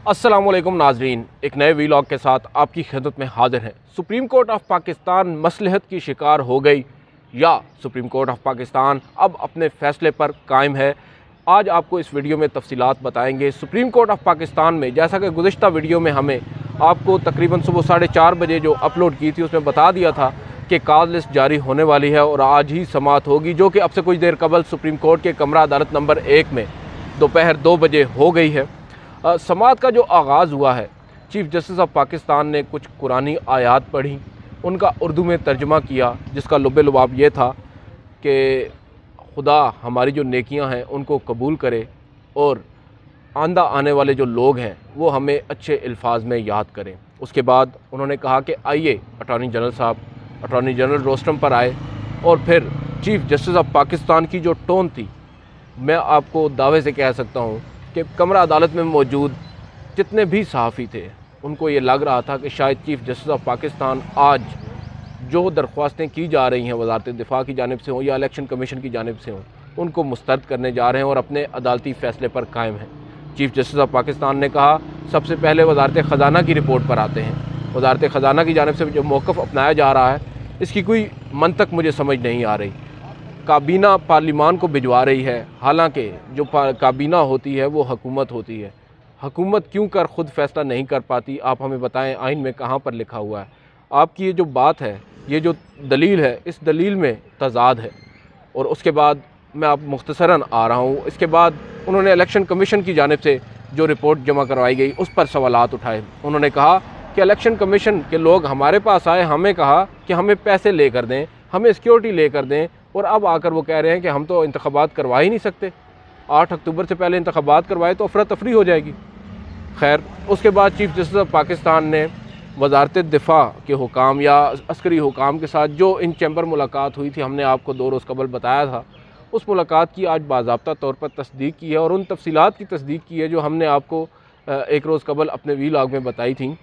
अस्सलाम वालेकुम नाजरीन, एक नए वीलॉग के साथ आपकी खिदमत में हाजिर हैं। सुप्रीम कोर्ट ऑफ पाकिस्तान मसलहत की शिकार हो गई या सुप्रीम कोर्ट ऑफ पाकिस्तान अब अपने फ़ैसले पर कायम है। आज आपको इस वीडियो में तफसीलात बताएंगे। सुप्रीम कोर्ट ऑफ पाकिस्तान में, जैसा कि गुज़िश्ता वीडियो में हमें आपको तकरीबन सुबह 4:30 बजे जो अपलोड की थी उसमें बता दिया था कि काज लिस्ट जारी होने वाली है और आज ही समाअत होगी, जो कि अब से कुछ देर कबल सुप्रीम कोर्ट के कमरा अदालत नंबर 1 में दोपहर 2 बजे हो गई है। समाअत का जो आगाज़ हुआ है, चीफ़ जस्टिस ऑफ पाकिस्तान ने कुछ कुरानी आयात पढ़ी, उनका उर्दू में तर्जमा किया, जिसका लुब्बे लुबाब ये था कि खुदा हमारी जो नेकियां हैं उनको कबूल करे और आंदा आने वाले जो लोग हैं वो हमें अच्छे अल्फाज में याद करें। उसके बाद उन्होंने कहा कि आइए अटॉर्नी जनरल साहब, अटॉर्नी जनरल रोस्टम पर आए और फिर चीफ़ जस्टिस ऑफ पाकिस्तान की जो टोन थी, मैं आपको दावे से कह सकता हूँ कि कमरा अदालत में मौजूद जितने भी सहाफ़ी थे उनको ये लग रहा था कि शायद चीफ़ जस्टिस ऑफ पाकिस्तान आज जो दरख्वास्तें की जा रही हैं वज़ारत दिफ़ा की जानिब से हों या इलेक्शन कमीशन की जानिब से हों, उनको मुस्तरद करने जा रहे हैं और अपने अदालती फ़ैसले पर कायम हैं। चीफ़ जस्टिस ऑफ पाकिस्तान ने कहा, सबसे पहले वज़ारत ख़ज़ाना की रिपोर्ट पर आते हैं। वज़ारत ख़ज़ाना की जानिब से जो मौक़िफ़ अपनाया जा रहा है इसकी कोई मंतक मुझे समझ नहीं आ रही। काबीना पार्लिमान को भिजवा रही है, हालांकि जो काबीना होती है वो हुकूमत होती है। हुकूमत क्यों कर ख़ुद फ़ैसला नहीं कर पाती, आप हमें बताएं, आइन में कहाँ पर लिखा हुआ है? आपकी ये जो बात है, ये जो दलील है, इस दलील में तज़ाद है। और उसके बाद मैं आप मुख्तसरन आ रहा हूँ। इसके बाद उन्होंने इलेक्शन कमीशन की जानिब से जो रिपोर्ट जमा करवाई गई उस पर सवालात उठाए। उन्होंने कहा कि इलेक्शन कमीशन के लोग हमारे पास आए, हमें कहा कि हमें पैसे ले कर दें, हमें सिक्योरिटी ले कर दें, और अब आकर वो कह रहे हैं कि हम तो इंतख़ाबात करवा ही नहीं सकते। 8 अक्टूबर से पहले इंतख़ाबात करवाए तो अफरा तफरी हो जाएगी। खैर, उसके बाद चीफ़ जस्टिस ऑफ पाकिस्तान ने वज़ारत दिफ़ा के हुकाम या अस्करी हुकाम के साथ जो इन चैम्बर मुलाकात हुई थी, हमने आपको 2 रोज़ कबल बताया था, उस मुलाकात की आज बाज़ाब्ता तौर पर तस्दीक की है और उन तफसीलात की तस्दीक की है जो हमने आपको 1 रोज़ कबल अपने वीलॉग में बताई थी।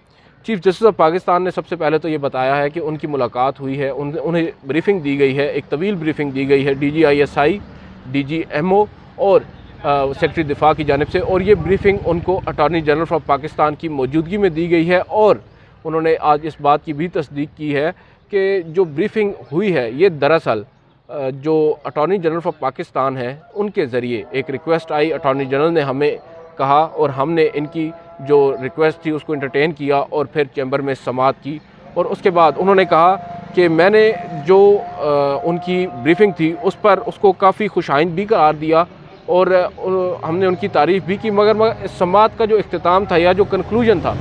चीफ़ जस्टिस ऑफ पाकिस्तान ने सबसे पहले तो ये बताया है कि उनकी मुलाकात हुई है, उन्हें ब्रीफिंग दी गई है, एक तवील ब्रीफिंग दी गई है DGISI, DGMO और सेक्रेटरी दिफ़ा की जानिब से, और ये ब्रीफिंग उनको अटॉर्नी जनरल ऑफ पाकिस्तान की मौजूदगी में दी गई है। और उन्होंने आज इस बात की भी तस्दीक की है कि जो ब्रीफिंग हुई है ये दरअसल जो अटॉर्नी जनरल ऑफ पाकिस्तान है उनके ज़रिए एक रिक्वेस्ट आई, अटॉर्नी जनरल ने हमें कहा और हमने इनकी जो रिक्वेस्ट थी उसको इंटरटेन किया और फिर चैम्बर में समाअत की। और उसके बाद उन्होंने कहा कि मैंने जो उनकी ब्रीफिंग थी उस पर उसको काफ़ी खुशाइंद भी करार दिया और हमने उनकी तारीफ़ भी की, मगर समाअत का जो इख्तिताम था या जो कंक्लूजन था,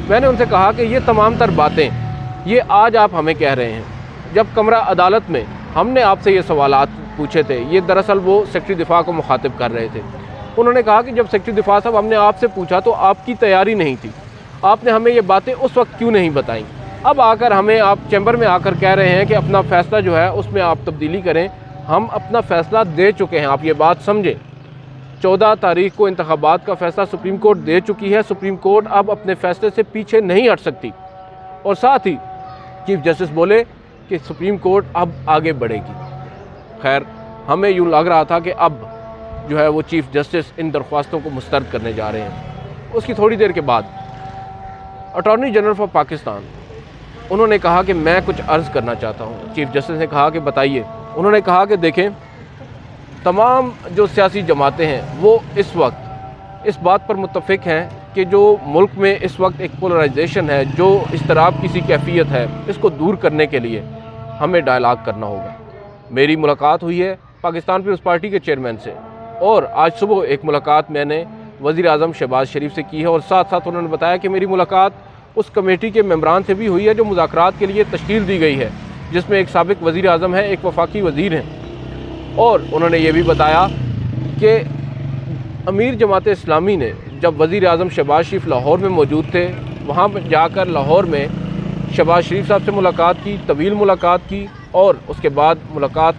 मैंने उनसे कहा कि ये तमाम तर बातें ये आज आप हमें कह रहे हैं, जब कमरा अदालत में हमने आपसे ये सवालात पूछे थे, ये दरअसल वो सेक्रेटरी दिफ़ा को मुखातिब कर रहे थे। उन्होंने कहा कि जब सेक्रेटरी दिफ़ा साहब हमने आपसे पूछा तो आपकी तैयारी नहीं थी, आपने हमें ये बातें उस वक्त क्यों नहीं बताई? अब आकर हमें आप चैम्बर में आकर कह रहे हैं कि अपना फ़ैसला जो है उसमें आप तब्दीली करें। हम अपना फ़ैसला दे चुके हैं, आप ये बात समझें। 14 तारीख को इंतख़ाबात का फ़ैसला सुप्रीम कोर्ट दे चुकी है। सुप्रीम कोर्ट अब अपने फ़ैसले से पीछे नहीं हट सकती। और साथ ही चीफ़ जस्टिस बोले कि सुप्रीम कोर्ट अब आगे बढ़ेगी। खैर, हमें यूँ लग रहा था कि अब जो है वो चीफ़ जस्टिस इन दरख्वास्तों को मुस्तरद करने जा रहे हैं। उसकी थोड़ी देर के बाद अटॉर्नी जनरल ऑफ पाकिस्तान उन्होंने कहा कि मैं कुछ अर्ज़ करना चाहता हूँ। चीफ़ जस्टिस ने कहा कि बताइए। उन्होंने कहा कि देखें, तमाम जो सियासी जमातें हैं वो इस वक्त इस बात पर मुत्तफ़िक हैं कि जो मुल्क में इस वक्त एक पोलराइजेशन है, जो इज़्तिराब की सी कैफियत है, इसको दूर करने के लिए हमें डायलॉग करना होगा। मेरी मुलाकात हुई है पाकिस्तान पीपल्स पार्टी के चेयरमैन से और आज सुबह एक मुलाकात मैंने वज़ीर आज़म शहबाज शरीफ से की है और साथ साथ उन्होंने बताया कि मेरी मुलाकात उस कमेटी के मेंबरान से भी हुई है जो मुज़ाकरात के लिए तश्कील दी गई है, जिसमें एक साबिक़ वज़ीर आज़म है, एक वफाकी वज़ीर हैं। और उन्होंने ये भी बताया कि अमीर जमात इस्लामी ने जब वज़ीर आज़म शहबाज शरीफ लाहौर में मौजूद थे, वहाँ पर जाकर लाहौर में शहबाज शरीफ साहब से मुलाकात की, तवील मुलाकात की, और उसके बाद मुलाकात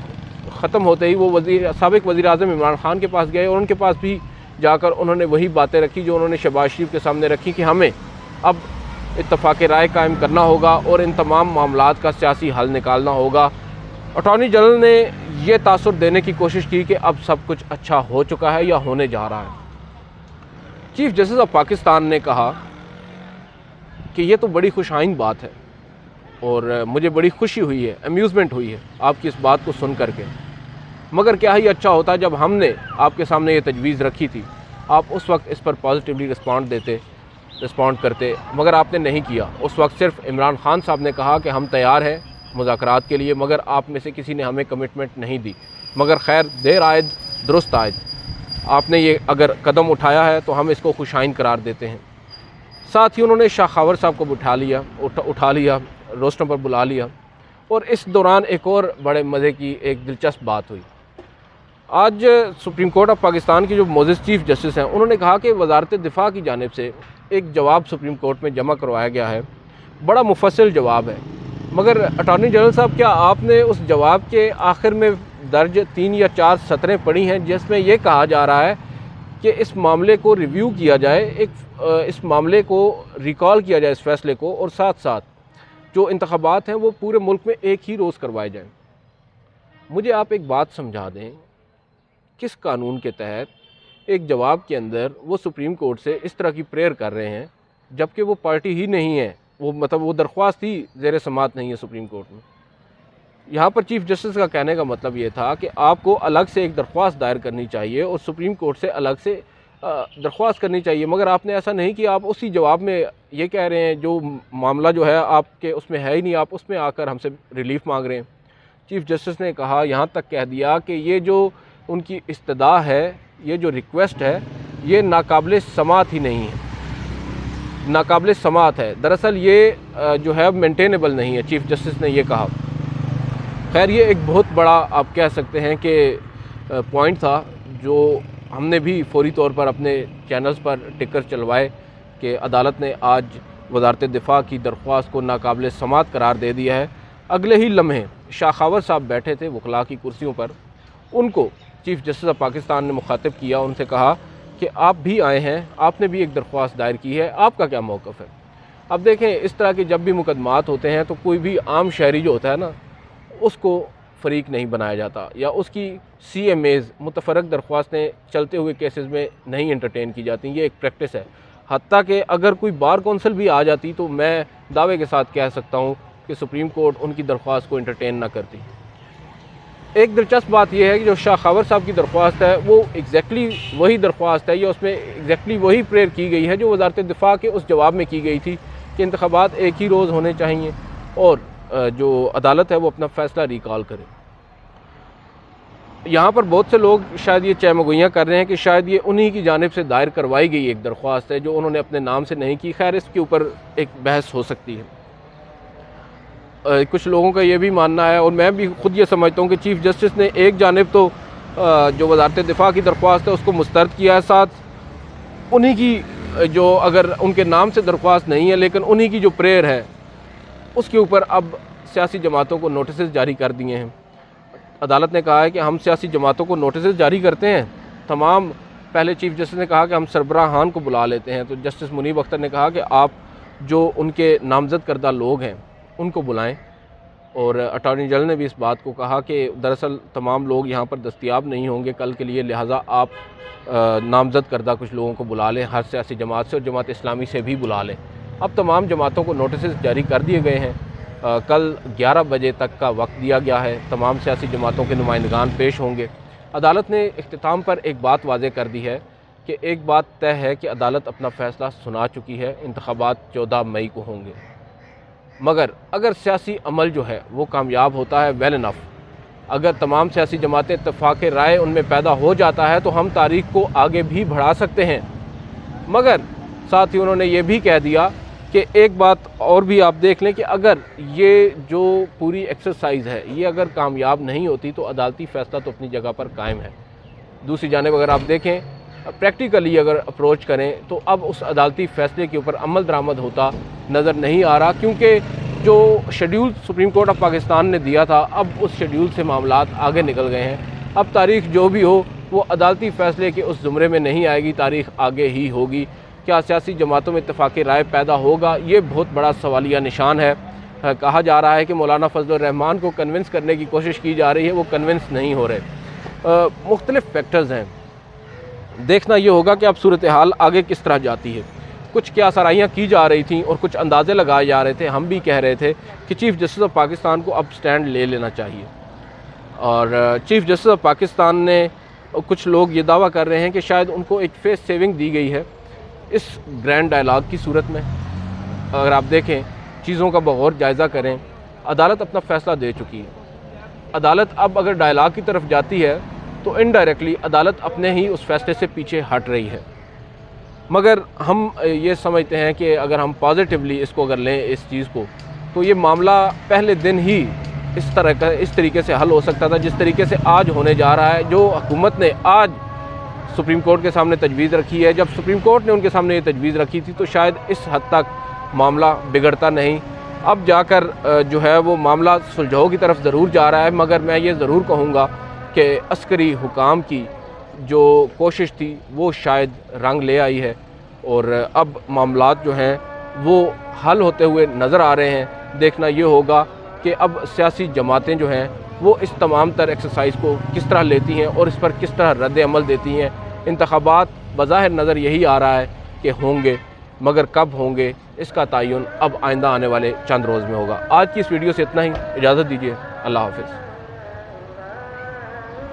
ख़त्म होते ही वो साबिक़ वज़ीर आज़म इमरान ख़ान के पास गए और उनके पास भी जाकर उन्होंने वही बातें रखी जो उन्होंने शहबाज शरीफ के सामने रखी कि हमें अब इत्तफ़ाक़ राय कायम करना होगा और इन तमाम मामलात का सियासी हल निकालना होगा। अटॉर्नी जनरल ने ये तासुर देने की कोशिश की कि अब सब कुछ अच्छा हो चुका है या होने जा रहा है। چیف جسٹس آف پاکستان نے کہا کہ یہ تو بڑی خوش آئند بات ہے اور مجھے بڑی خوشی ہوئی ہے، امیوزمنٹ ہوئی ہے آپ کی اس بات کو سن کر کے، مگر کیا ہی اچھا ہوتا جب ہم نے آپ کے سامنے یہ تجویز رکھی تھی، آپ اس وقت اس پر پازیٹیولی رسپونڈ کرتے، مگر آپ نے نہیں کیا۔ اس وقت صرف عمران خان صاحب نے کہا کہ ہم تیار ہیں مذاکرات کے لیے، مگر آپ میں سے کسی نے ہمیں کمٹمنٹ نہیں دی۔ مگر خیر، دیر آئد درست آئد، آپ نے یہ اگر قدم اٹھایا ہے تو ہم اس کو خوش آئند قرار دیتے ہیں۔ ساتھ ہی انہوں نے شاہ خاور صاحب کو اٹھا لیا، روسٹر پر بلا لیا، اور اس دوران ایک اور بڑے مزے کی ایک دلچسپ بات ہوئی۔ آج سپریم کورٹ آف پاکستان کی جو معزز چیف جسٹس ہیں، انہوں نے کہا کہ وزارت دفاع کی جانب سے ایک جواب سپریم کورٹ میں جمع کروایا گیا ہے، بڑا مفصل جواب ہے، مگر اٹارنی جنرل صاحب کیا آپ نے اس جواب کے آخر میں درج 3 یا 4 سطریں پڑھی ہیں جس میں یہ کہا جا رہا ہے کہ اس معاملے کو ریویو کیا جائے، اس معاملے کو ریکال کیا جائے، اس فیصلے کو، اور ساتھ ساتھ جو انتخابات ہیں وہ پورے ملک میں ایک ہی روز کروائے جائیں۔ مجھے آپ ایک بات سمجھا دیں، کس قانون کے تحت ایک جواب کے اندر وہ سپریم کورٹ سے اس طرح کی پریئر کر رہے ہیں جبکہ وہ پارٹی ہی نہیں ہے، وہ درخواست ہی زیر سماعت نہیں ہے سپریم کورٹ میں۔ یہاں پر چیف جسٹس کا کہنے کا مطلب یہ تھا کہ آپ کو الگ سے ایک درخواست دائر کرنی چاہیے اور سپریم کورٹ سے الگ سے درخواست کرنی چاہیے، مگر آپ نے ایسا نہیں کیا۔ آپ اسی جواب میں یہ کہہ رہے ہیں جو معاملہ جو ہے آپ کے اس میں ہے ہی نہیں، آپ اس میں آ کر ہم سے ریلیف مانگ رہے ہیں۔ چیف جسٹس نے کہا، یہاں تک کہہ دیا کہ یہ جو ان کی استدعا ہے، یہ جو ریکویسٹ ہے، یہ ناقابل سماعت ہی نہیں ہے، ناقابل سماعت ہے، دراصل یہ جو ہے مینٹینیبل نہیں ہے، چیف جسٹس نے یہ کہا۔ خیر، یہ ایک بہت بڑا آپ کہہ سکتے ہیں کہ پوائنٹ تھا جو ہم نے بھی فوری طور پر اپنے چینلز پر ٹکر چلوائے کہ عدالت نے آج وزارت دفاع کی درخواست کو ناقابل سماعت قرار دے دیا ہے۔ اگلے ہی لمحے شاہ خاور صاحب بیٹھے تھے وکلاء کی کرسیوں پر، ان کو چیف جسٹس آف پاکستان نے مخاطب کیا، ان سے کہا کہ آپ بھی آئے ہیں، آپ نے بھی ایک درخواست دائر کی ہے، آپ کا کیا موقف ہے؟ اب دیکھیں، اس طرح کے جب بھی مقدمات ہوتے ہیں تو کوئی بھی عام شہری جو ہوتا ہے نا، اس کو فریق نہیں بنایا جاتا، یا اس کی سی ایم ایز متفرق درخواستیں چلتے ہوئے کیسز میں نہیں انٹرٹین کی جاتی، یہ ایک پریکٹس ہے۔ حتیٰ کہ اگر کوئی بار کونسل بھی آ جاتی تو میں دعوے کے ساتھ کہہ سکتا ہوں کہ سپریم کورٹ ان کی درخواست کو انٹرٹین نہ کرتی۔ ایک دلچسپ بات یہ ہے کہ جو شاہ خاور صاحب کی درخواست ہے وہ ایگزیکٹلی وہی درخواست ہے، یا اس میں ایگزیکٹلی وہی پریئر کی گئی ہے جو وزارت دفاع کے اس جواب میں کی گئی تھی کہ انتخابات ایک ہی روز ہونے چاہیے اور جو عدالت ہے وہ اپنا فیصلہ ریکال کرے۔ یہاں پر بہت سے لوگ شاید یہ چہمگوئیاں کر رہے ہیں کہ شاید یہ انہی کی جانب سے دائر کروائی گئی ایک درخواست ہے جو انہوں نے اپنے نام سے نہیں کی۔ خیر، اس کے اوپر ایک بحث ہو سکتی ہے۔ کچھ لوگوں کا یہ بھی ماننا ہے، اور میں بھی خود یہ سمجھتا ہوں کہ چیف جسٹس نے ایک جانب تو جو وزارت دفاع کی درخواست ہے اس کو مسترد کیا ہے، ساتھ انہی کی جو اگر ان کے نام سے درخواست نہیں ہے لیکن انہی کی جو پریئر ہے اس کے اوپر اب سیاسی جماعتوں کو نوٹسز جاری کر دیے ہیں۔ عدالت نے کہا ہے کہ ہم سیاسی جماعتوں کو نوٹسز جاری کرتے ہیں، تمام پہلے چیف جسٹس نے کہا کہ ہم سربراہان کو بلا لیتے ہیں، تو جسٹس منیب اختر نے کہا کہ آپ جو ان کے نامزد کردہ لوگ ہیں ان کو بلائیں، اور اٹارنی جنرل نے بھی اس بات کو کہا کہ دراصل تمام لوگ یہاں پر دستیاب نہیں ہوں گے کل کے لیے، لہٰذا آپ نامزد کردہ کچھ لوگوں کو بلا لیں، ہر سیاسی جماعت سے اور جماعت اسلامی سے بھی بلا لیں۔ اب تمام جماعتوں کو نوٹسز جاری کر دیے گئے ہیں، کل 11 بجے تک کا وقت دیا گیا ہے، تمام سیاسی جماعتوں کے نمائندگان پیش ہوں گے۔ عدالت نے اختتام پر ایک بات واضح کر دی ہے کہ ایک بات طے ہے کہ عدالت اپنا فیصلہ سنا چکی ہے، انتخابات 14 مئی کو ہوں گے، مگر اگر سیاسی عمل جو ہے وہ کامیاب ہوتا ہے ویل انف، اگر تمام سیاسی جماعتیں اتفاق رائے ان میں پیدا ہو جاتا ہے تو ہم تاریخ کو آگے بھی بڑھا سکتے ہیں۔ مگر ساتھ ہی انہوں نے یہ بھی کہہ دیا کہ ایک بات اور بھی آپ دیکھ لیں کہ اگر یہ جو پوری ایکسرسائز ہے یہ اگر کامیاب نہیں ہوتی تو عدالتی فیصلہ تو اپنی جگہ پر قائم ہے۔ دوسری جانب اگر آپ دیکھیں پریکٹیکلی اگر اپروچ کریں تو اب اس عدالتی فیصلے کے اوپر عمل درآمد ہوتا نظر نہیں آ رہا، کیونکہ جو schedule supreme court of Pakistan نے دیا تھا اب اس شیڈیول سے معاملات آگے نکل گئے ہیں۔ اب تاریخ جو بھی ہو وہ عدالتی فیصلے کے اس زمرے میں نہیں آئے گی، تاریخ آگے ہی ہوگی۔ کیا سیاسی جماعتوں میں اتفاق رائے پیدا ہوگا؟ یہ بہت بڑا سوالیہ نشان ہے۔ کہا جا رہا ہے کہ مولانا فضل الرحمان کو کنونس کرنے کی کوشش کی جا رہی ہے، وہ کنونس نہیں ہو رہے۔ مختلف فیکٹرز ہیں، देखना ये होगा कि अब सूरत हाल आगे किस तरह जाती है। कुछ क्या सराहियाँ की जा रही थी और कुछ अंदाज़े लगाए जा रहे थे। हम भी कह रहे थे कि चीफ़ जस्टिस ऑफ पाकिस्तान को अब स्टैंड ले लेना चाहिए, और चीफ़ जस्टिस ऑफ पाकिस्तान ने, कुछ लोग ये दावा कर रहे हैं कि शायद उनको एक फेस सेविंग दी गई है इस ग्रैंड डायलॉग की सूरत में। अगर आप देखें, चीज़ों का बगौर जायज़ा करें, अदालत अपना फ़ैसला दे चुकी है। अदालत अब अगर डायलॉग की तरफ जाती है तो इनडायरेक्टली अदालत अपने ही उस फैसले से पीछे हट रही है। मगर हम ये समझते हैं कि अगर हम पॉजिटिवली इसको अगर लें इस चीज़ को, तो ये मामला पहले दिन ही इस तरीके से हल हो सकता था जिस तरीके से आज होने जा रहा है। जो हुकूमत ने आज सुप्रीम कोर्ट के सामने तजवीज़ रखी है, जब सुप्रीम कोर्ट ने उनके सामने ये तजवीज़ रखी थी तो शायद इस हद तक मामला बिगड़ता नहीं। अब जाकर जो है वो मामला सुलझाव की तरफ ज़रूर जा रहा है, मगर मैं ये ज़रूर कहूँगा कि अस्करी हुकाम की जो कोशिश थी वो शायद रंग ले आई है, और अब मामलात जो हैं वो हल होते हुए नज़र आ रहे हैं। देखना ये होगा कि अब सियासी जमातें जो हैं वो इस तमाम तर एक्सरसाइज को किस तरह लेती हैं और इस पर किस तरह रद्द अमल देती हैं। इंतखाबात बज़ाहिर नज़र यही आ रहा है कि होंगे, मगर कब होंगे इसका तयन अब आइंदा आने वाले चंद रोज़ में होगा। आज की इस वीडियो से इतना ही, इजाज़त दीजिए, अल्लाह हाफ़िज़।